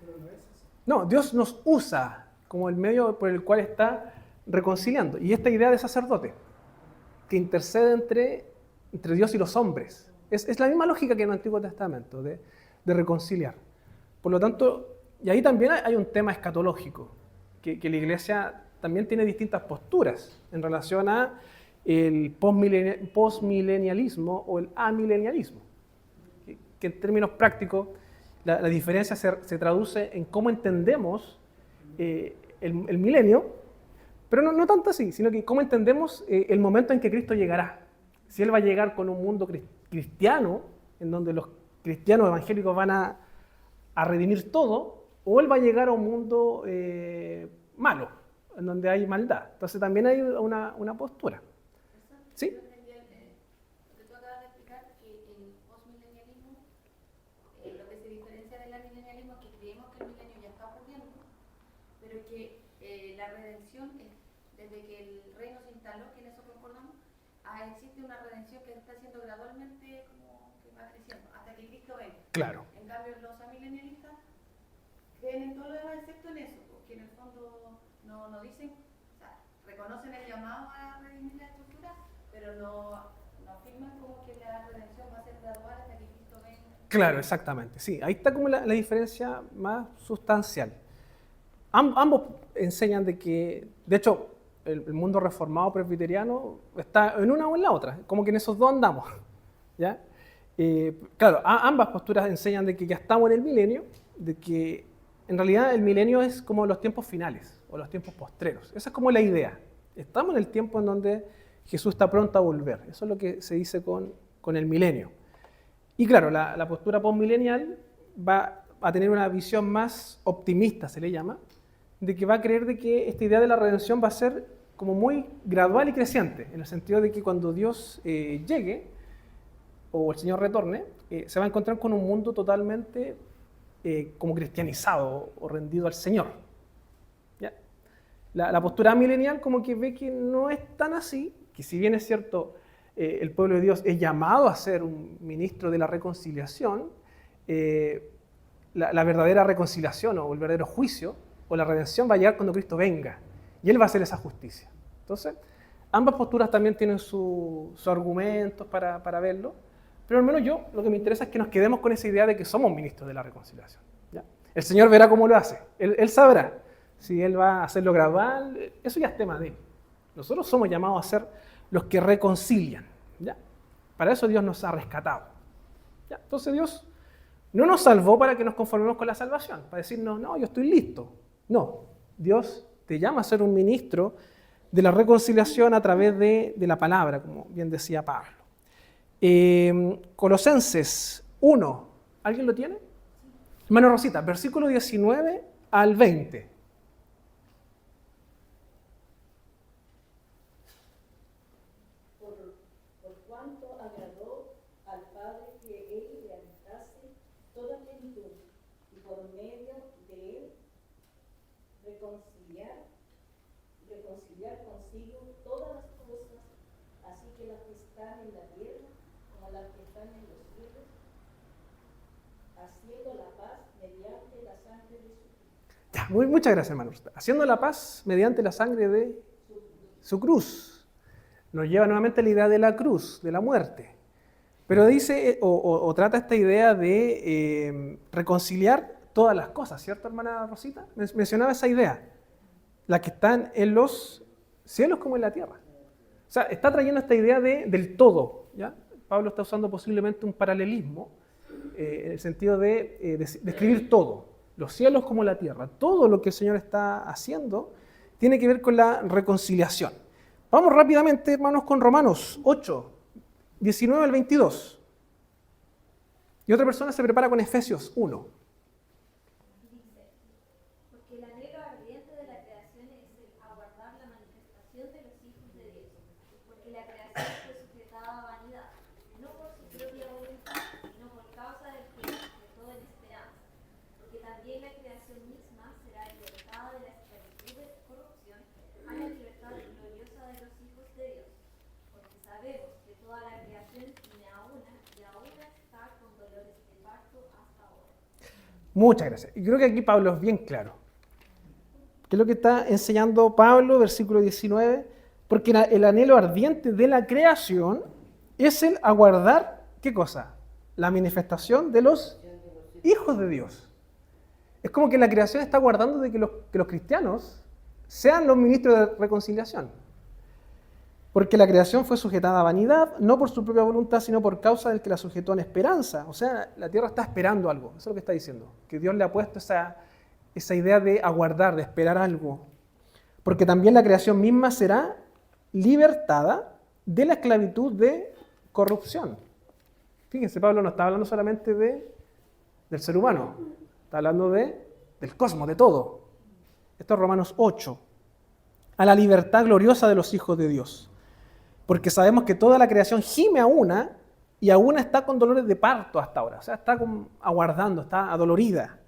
pero no es así.
No, Dios nos usa como el medio por el cual está reconciliando. Y esta idea de sacerdote, que intercede entre Dios y los hombres, es la misma lógica que en el Antiguo Testamento, de reconciliar. Por lo tanto, y ahí también hay un tema escatológico, que la Iglesia también tiene distintas posturas en relación a el postmilenialismo o el amilenialismo, que en términos prácticos la diferencia se traduce en cómo entendemos el milenio, pero no tanto así, sino que cómo entendemos el momento en que Cristo llegará. Si Él va a llegar con un mundo cristiano, en donde los cristianos evangélicos van a redimir todo, o Él va a llegar a un mundo malo, en donde hay maldad. Entonces también hay una postura. ¿Sí?
Lo que tú acabas de explicar, que el postmilenialismo, lo que se diferencia del amilenialismo es que creemos que el milenio ya está ocurriendo, pero que la redención, desde que el reino se instaló, que en eso concordamos, existe una redención que está siendo gradualmente como que va creciendo, hasta que Cristo venga.
Claro.
En cambio, los amilenialistas creen en todo lo demás excepto en eso, porque en el fondo no dicen, o sea, reconocen el llamado a redimir la estructura, pero no afirman como que la redención va a ser gradual hasta que Cristo venga.
Claro, exactamente. Sí, ahí está como la diferencia más sustancial. Ambos enseñan de que, de hecho, el mundo reformado presbiteriano está en una o en la otra, como que en esos dos andamos. ¿Ya? Claro, ambas posturas enseñan de que ya estamos en el milenio, de que en realidad el milenio es como los tiempos finales o los tiempos postreros. Esa es como la idea. Estamos en el tiempo en donde Jesús está pronto a volver. Eso es lo que se dice con el milenio. Y claro, la postura postmilenial va a tener una visión más optimista, se le llama, de que va a creer de que esta idea de la redención va a ser como muy gradual y creciente, en el sentido de que cuando Dios llegue, o el Señor retorne, se va a encontrar con un mundo totalmente como cristianizado o rendido al Señor. ¿Ya? La postura milenial como que ve que no es tan así, que si bien es cierto, el pueblo de Dios es llamado a ser un ministro de la reconciliación, la verdadera reconciliación o el verdadero juicio o la redención va a llegar cuando Cristo venga, y Él va a hacer esa justicia. Entonces, ambas posturas también tienen sus argumentos para verlo, pero al menos yo lo que me interesa es que nos quedemos con esa idea de que somos ministros de la reconciliación. ¿Ya? El Señor verá cómo lo hace, Él sabrá si Él va a hacerlo gradual, eso ya es tema de Él. Nosotros somos llamados a ser los que reconcilian. ¿Ya? Para eso Dios nos ha rescatado. ¿Ya? Entonces Dios no nos salvó para que nos conformemos con la salvación, para decirnos, no, yo estoy listo. No, Dios te llama a ser un ministro de la reconciliación a través de la palabra, como bien decía Pablo. Colosenses 1, ¿alguien lo tiene? Hermano Rosita, versículo 19 al 20.
Por cuanto agradó al Padre que Él le habitase toda plenitud, y por medio de Él reconciliar consigo todas las cosas, así que las que están en la tierra como las que están en los cielos, haciendo la paz mediante la sangre de su cruz.
Ya, muchas gracias, hermano Rosita. Haciendo la paz mediante la sangre de su cruz. Nos lleva nuevamente a la idea de la cruz, de la muerte. Pero dice, o trata esta idea de reconciliar todas las cosas, ¿cierto, hermana Rosita? Mencionaba esa idea. Las que están en los cielos como en la tierra. O sea, está trayendo esta idea del todo, ¿ya? Pablo está usando posiblemente un paralelismo en el sentido de describir todo, los cielos como la tierra. Todo lo que el Señor está haciendo tiene que ver con la reconciliación. Vamos rápidamente, hermanos, con Romanos 8, 19 al 22. Y otra persona se prepara con Efesios 1.
Dice, porque el anhelo ardiente de la creación es el aguardar la manifestación de los hijos de Dios, porque la creación fue sujetada a vanidad, no por su propia voluntad, sino por causa del que la sujetó en esperanza, porque también la creación misma será libertada de la esclavitud de corrupción a la libertad gloriosa de los hijos de Dios, porque sabemos que toda la creación gime a una y a una está con dolores de parto hasta ahora.
Muchas gracias. Y creo que aquí Pablo es bien claro. ¿Qué es lo que está enseñando Pablo? Versículo 19. Porque el anhelo ardiente de la creación es el aguardar, ¿qué cosa? La manifestación de los hijos de Dios. Es como que la creación está aguardando de que los cristianos sean los ministros de reconciliación. Porque la creación fue sujetada a vanidad, no por su propia voluntad, sino por causa del que la sujetó en esperanza. O sea, la tierra está esperando algo. Eso es lo que está diciendo. Que Dios le ha puesto esa idea de aguardar, de esperar algo. Porque también la creación misma será libertada de la esclavitud de corrupción. Fíjense, Pablo no está hablando solamente del ser humano. Está hablando del cosmos, de todo. Esto es Romanos 8. A la libertad gloriosa de los hijos de Dios. Porque sabemos que toda la creación gime a una y a una está con dolores de parto hasta ahora. O sea, está aguardando, está adolorida.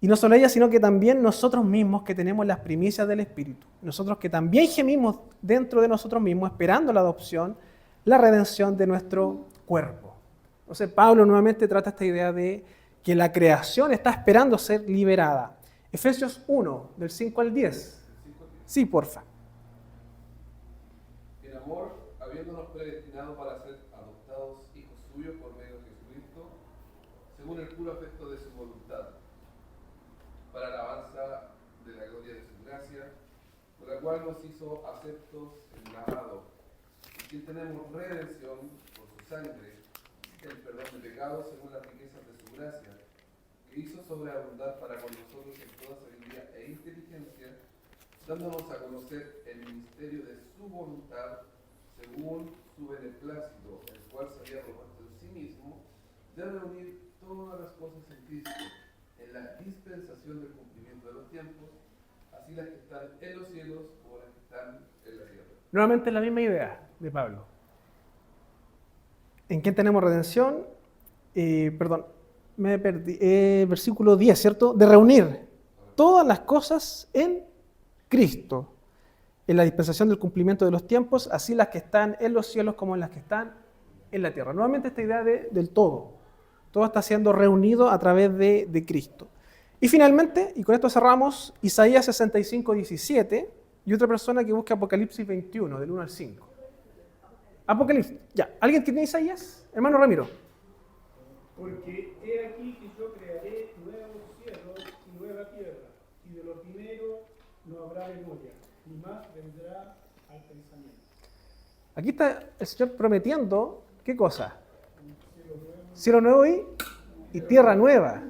Y no solo ella, sino que también nosotros mismos que tenemos las primicias del Espíritu. Nosotros que también gemimos dentro de nosotros mismos, esperando la adopción, la redención de nuestro cuerpo. Entonces, Pablo nuevamente trata esta idea de que la creación está esperando ser liberada. Efesios 1, del 5 al 10. Sí, porfa.
En amor, habiéndonos predestinado para ser adoptados hijos suyos por medio de Jesucristo, según el puro afecto de su voluntad, para alabanza de la gloria de su gracia, por la cual nos hizo aceptos en el amado, en quien tenemos redención por su sangre, el perdón de pecados según las riquezas de su gracia, que hizo sobreabundar para con nosotros en toda sabiduría e inteligencia, dándonos a conocer el misterio de su voluntad, según su beneplácito, el cual se había propuesto en sí mismo, de reunir todas las cosas en Cristo, en la dispensación del cumplimiento de los tiempos, así las que están en los cielos como las que están en la tierra.
Nuevamente la misma idea de Pablo. ¿En quién tenemos redención? Perdón, me perdí. Versículo 10, ¿cierto? De reunir todas las cosas en Cristo, en la dispensación del cumplimiento de los tiempos, así las que están en los cielos como en las que están en la tierra. Nuevamente esta idea del todo. Todo está siendo reunido a través de Cristo. Y finalmente, y con esto cerramos, Isaías 65, 17, y otra persona que busque Apocalipsis 21, del 1 al 5. Apocalipsis, ya. ¿Alguien tiene Isaías? Hermano Ramiro.
Porque he aquí que yo crearé nuevos cielos y nueva tierra, y de lo primero no habrá memoria, ni más vendrá al pensamiento.
Aquí está el Señor prometiendo, ¿qué cosa? Cielo nuevo y tierra nueva.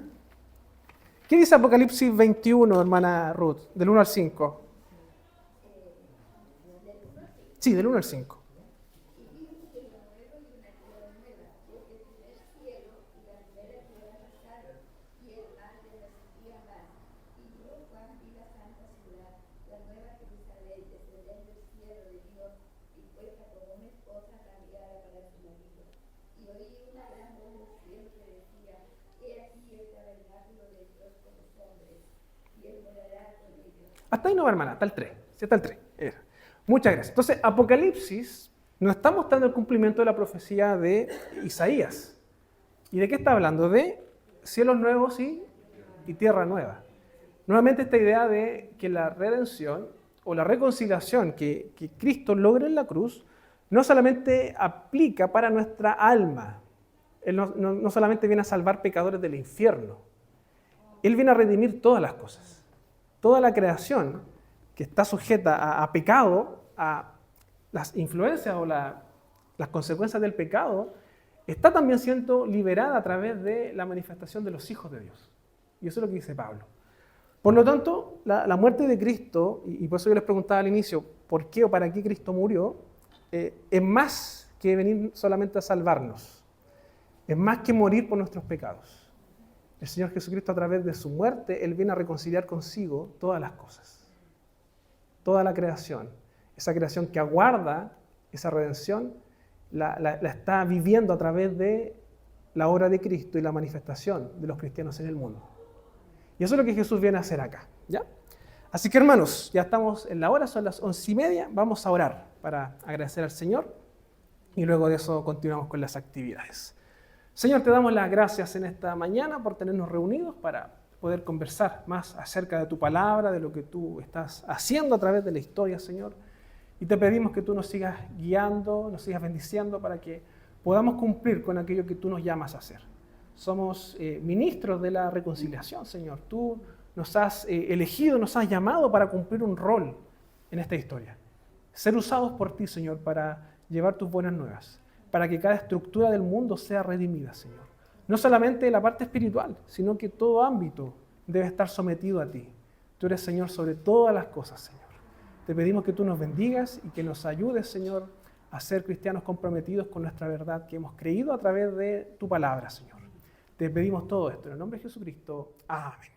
¿Qué dice Apocalipsis 21, hermana Ruth? Del 1 al 5. Sí, del 1 al 5.
la nueva Jerusalén, descender del cielo de Dios, dispuesta como una esposa cambiada para su marido. Y oí una gran voz del cielo que decía: He aquí el tabernáculo de Dios con los hombres, y él morará con ellos.
Hasta ahí no va, hermana, hasta el 3. Sí, hasta el 3. Muchas gracias. Entonces, Apocalipsis nos está mostrando el cumplimiento de la profecía de Isaías. ¿Y de qué está hablando? De cielos nuevos y tierra nueva. Nuevamente esta idea de que la redención o la reconciliación que Cristo logra en la cruz no solamente aplica para nuestra alma. Él no solamente viene a salvar pecadores del infierno. Él viene a redimir todas las cosas. Toda la creación que está sujeta a pecado, a las influencias o las consecuencias del pecado, está también siendo liberada a través de la manifestación de los hijos de Dios. Y eso es lo que dice Pablo. Por lo tanto, la muerte de Cristo, y por eso yo les preguntaba al inicio, ¿por qué o para qué Cristo murió? Es más que venir solamente a salvarnos. Es más que morir por nuestros pecados. El Señor Jesucristo, a través de su muerte, Él viene a reconciliar consigo todas las cosas. Toda la creación. Esa creación que aguarda esa redención, la está viviendo a través de la obra de Cristo y la manifestación de los cristianos en el mundo. Y eso es lo que Jesús viene a hacer acá, ¿ya? Así que, hermanos, ya estamos en la hora, son las 11:30, vamos a orar para agradecer al Señor y luego de eso continuamos con las actividades. Señor, te damos las gracias en esta mañana por tenernos reunidos para poder conversar más acerca de tu palabra, de lo que tú estás haciendo a través de la historia, Señor. Y te pedimos que tú nos sigas guiando, nos sigas bendiciendo para que podamos cumplir con aquello que tú nos llamas a hacer. Somos ministros de la reconciliación, Señor. Tú nos has elegido, nos has llamado para cumplir un rol en esta historia. Ser usados por ti, Señor, para llevar tus buenas nuevas, para que cada estructura del mundo sea redimida, Señor. No solamente la parte espiritual, sino que todo ámbito debe estar sometido a ti. Tú eres, Señor, sobre todas las cosas, Señor. Te pedimos que tú nos bendigas y que nos ayudes, Señor, a ser cristianos comprometidos con nuestra verdad que hemos creído a través de tu palabra, Señor. Te pedimos todo esto en el nombre de Jesucristo. Amén.